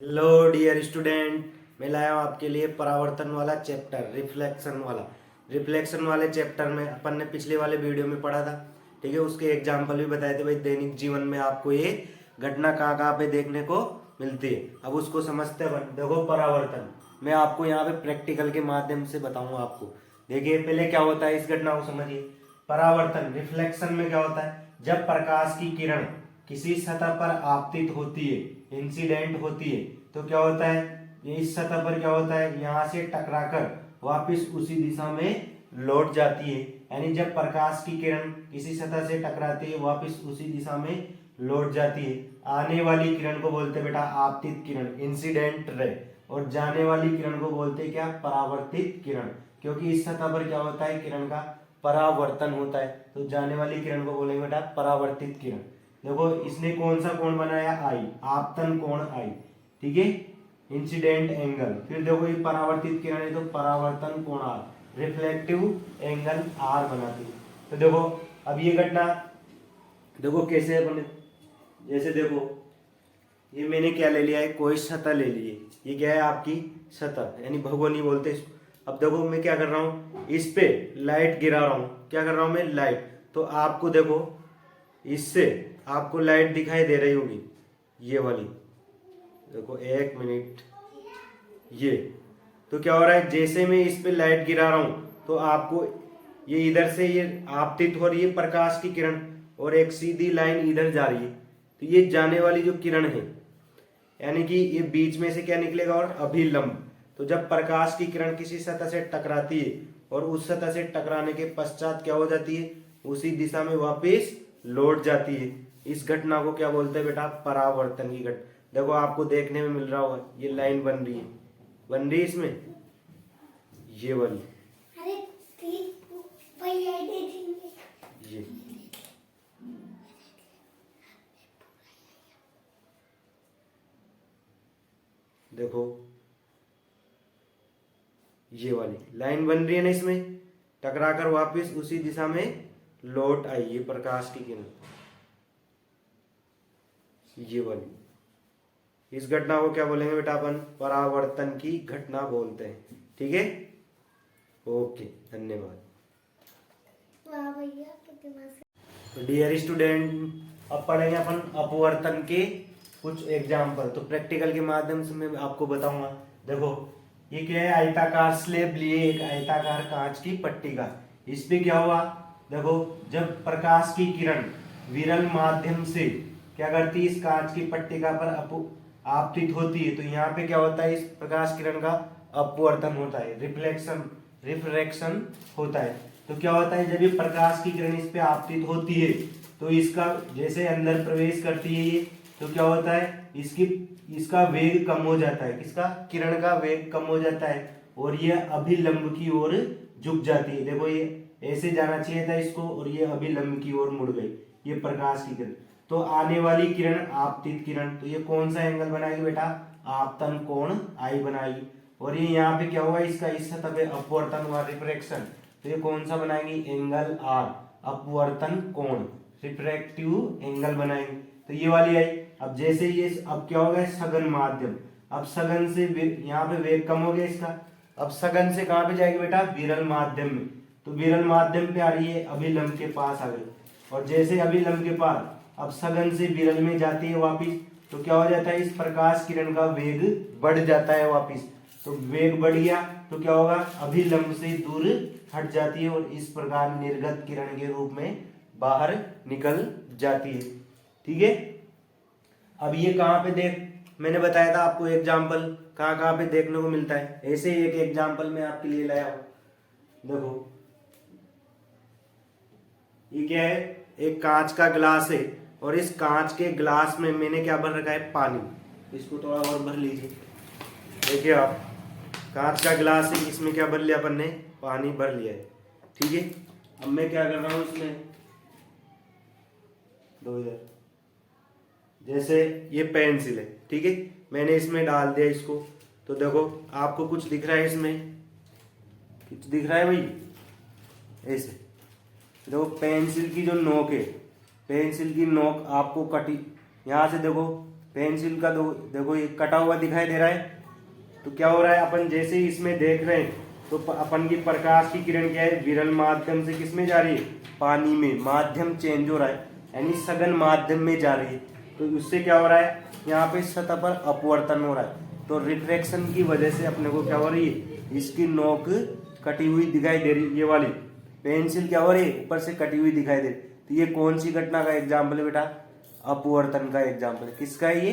Hello dear student, मैं लाया हूँ आपके लिए परावर्तन वाला चैप्टर, रिफ्लेक्शन वाले चैप्टर में अपन ने पिछले वाले वीडियो में पढ़ा था। ठीक है, उसके एग्जाम्पल भी बताए थे भाई। दैनिक जीवन में आपको ये घटना कहाँ कहाँ पे देखने को मिलती है, अब उसको समझते हैं। देखो, परावर्तन मैं आपको यहाँ पे प्रैक्टिकल के माध्यम से बताऊंगा आपको। देखिए, पहले क्या होता है, इस घटना को समझिए। परावर्तन रिफ्लेक्शन में क्या होता है, जब प्रकाश की किरण किसी सतह पर आपतित होती है, इंसिडेंट होती है, तो क्या होता है, ये इस सतह पर क्या होता है, यहाँ से टकराकर वापस उसी दिशा में लौट जाती है। यानी जब प्रकाश की किरण किसी सतह से टकराती है, वापस उसी दिशा में लौट जाती है। आने वाली किरण को बोलते हैं बेटा आपतित किरण, इंसिडेंट रे, और जाने वाली किरण को बोलते हैं क्या, परावर्तित किरण। क्योंकि इस सतह पर क्या होता है, किरण का परावर्तन होता है, तो जाने वाली किरण को बोलेंगे बेटा परावर्तित किरण। देखो, इसने कौन सा कोण बनाया, आई, आपतन कोण आई। ठीक है, इंसिडेंट एंगल। फिर देखो, ये परावर्तित किरण है तो परावर्तन कोण आर, रिफ्लेक्टिव एंगल आर बनाती है। तो देखो, अब ये घटना देखो कैसे बने। जैसे देखो, ये मैंने क्या ले लिया है, कोई सतह ले ली है। ये क्या है, आपकी सतह, यानी भगोनी बोलते हैं इसको। अब देखो, मैं क्या कर रहा हूँ, इस पे लाइट गिरा रहा हूँ। क्या कर रहा हूँ मैं, लाइट। तो आपको देखो, इससे आपको लाइट दिखाई दे रही होगी, ये वाली। देखो, एक मिनट, ये तो क्या हो रहा है, जैसे मैं इस पे लाइट गिरा रहा हूं तो आपको ये इधर से ये आपतित हो रही है प्रकाश की किरण, और एक सीधी लाइन इधर जा रही है। तो ये जाने वाली जो किरण है, यानी कि ये बीच में से क्या निकलेगा, और अभिलंब। तो जब प्रकाश की किरण किसी सतह से टकराती है और उस सतह से टकराने के पश्चात क्या हो जाती है, उसी दिशा में वापस लौट जाती है। इस घटना को क्या बोलते हैं बेटा, परावर्तन की घटना। देखो, आपको देखने में मिल रहा होगा, ये लाइन बन रही है इसमें, ये वाली, अरे भैया दे देंगे। ये देखो, ये वाली लाइन बन रही है ना, इसमें टकराकर वापस उसी दिशा में लौट आई है प्रकाश की किरण, ये वाली। इस घटना को क्या बोलेंगे बेटा, अपन परावर्तन की घटना बोलते हैं। ठीक है, ओके, धन्यवाद। वाह भैया कितने मस्त। तो डियर स्टूडेंट, अब पढ़ेंगे अपन अपवर्तन के कुछ एग्जाम्पल। तो प्रैक्टिकल के माध्यम से मैं आपको बताऊंगा। देखो, ये क्या है, आयताकार स्लेब लिए, एक आयताकार कांच की पट्टी का। इस पे क्या हुआ, देखो, जब प्रकाश की किरण विरल माध्यम से क्या करती है, इस कांच की पट्टिका पर आपतित होती है, तो यहाँ पे क्या होता है, इस प्रकाश किरण का अपवर्तन होता है, रिफ्रैक्शन होता है। तो क्या होता है, जब ये प्रकाश की किरण इस पे आपतित होती है, तो इसका जैसे अंदर प्रवेश करती है ये, तो क्या होता है, इसका वेग कम हो जाता है, किसका, किरण का वेग कम हो जाता है, और ये अभिलंब की ओर झुक जाती है। देखो, ये ऐसे जाना चाहिए था इसको, और ये अभिलंब की ओर मुड़ गई, ये प्रकाश की किरण। तो आने वाली किरण आपतित किरण, तो ये कौन सा एंगल बनाएगी बेटा, आपतन कोण आई बनाएगी। और ये यहाँ पे क्या हुआ, इसका इस सतह पे अपवर्तन हुआ, रिफ्रैक्शन, तो ये कौन सा बनाएंगे, एंगल आर, अपवर्तन कोण, रिफ्रैक्टिव एंगल बनाएंगे। तो ये वाली आई। अब जैसे ये, अब क्या होगा, सघन माध्यम, अब सघन से यहाँ पे वेग कम हो गया इसका, अब सघन से कहाँ पे जाएगी बेटा, विरल माध्यम में। तो विरल माध्यम पे आ रही है, अभिलंब के पास आ गई, और जैसे अभिलंब के पास अब सघन से विरल में जाती है वापिस, तो क्या हो जाता है, इस प्रकाश किरण का वेग बढ़ जाता है वापिस। तो वेग बढ़ गया तो क्या होगा, अभिलंब से दूर हट जाती है, और इस प्रकार निर्गत किरण के रूप में बाहर निकल जाती है। ठीक है, अब ये कहाँ पे देख, मैंने बताया था आपको एग्जाम्पल कहाँ कहाँ पे देखने को मिलता है। ऐसे ही एक एग्जाम्पल मैं आपके लिए लाया हूं। देखो, ये क्या है, एक कांच का ग्लास है, और इस कांच के ग्लास में मैंने क्या भर रखा है, पानी। इसको थोड़ा और भर लीजिए। देखिए आप, कांच का ग्लास है, इसमें क्या भर लिया अपन ने, पानी भर लिया है। ठीक है, अब मैं क्या कर रहा हूं इसमें, दो इधर, जैसे ये पेंसिल है, ठीक है, मैंने इसमें डाल दिया इसको। तो देखो, आपको कुछ दिख रहा है इसमें, कुछ दिख रहा है भाई, ऐसे देखो, पेंसिल की जो नोक है, पेंसिल की नोक आपको कटी, यहाँ से देखो पेंसिल का देखो ये कटा हुआ दिखाई दे रहा है। तो क्या हो रहा है, अपन जैसे ही इसमें देख रहे हैं तो अपन की प्रकाश की किरण क्या है, विरल माध्यम से किसमें जा रही है, पानी में। माध्यम चेंज हो रहा है यानी सघन माध्यम में जा रही है। तो उससे क्या हो रहा है, यहाँ पे सतह पर अपवर्तन हो रहा है। तो रिफ्रैक्शन की वजह से अपने को क्या हो रही है, इसकी नोक कटी हुई दिखाई दे रही है। ये वाली पेंसिल क्या हो रही है, ऊपर से कटी हुई दिखाई दे रही। तो ये कौन सी घटना का एग्जाम्पल है बेटा, अपवर्तन का एग्जाम्पल है। किसका है ये,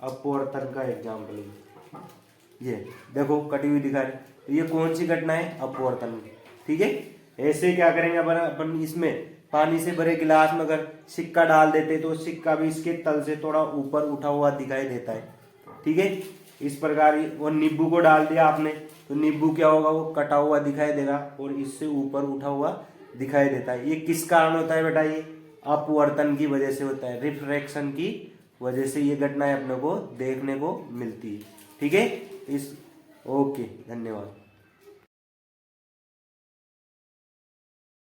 अपवर्तन का एग्जाम्पल है। ये देखो कटी हुई दिखा रही, तो ये कौन सी घटना है, अपवर्तन की। ठीक है, ऐसे क्या करेंगे अपन इसमें पानी से भरे गिलास में अगर सिक्का डाल देते तो सिक्का भी इसके तल से थोड़ा ऊपर उठा हुआ दिखाई देता है। ठीक है, इस प्रकार वो नींबू को डाल दिया आपने तो नींबू क्या होगा, वो कटा हुआ दिखाई देगा और इससे ऊपर उठा हुआ दिखाई देता है। ये किस कारण होता है बेटा, ये अपवर्तन की वजह से होता है, रिफ्रैक्शन की वजह से ये घटनाएं अपने को देखने को मिलती है। ठीक है, ओके, धन्यवाद।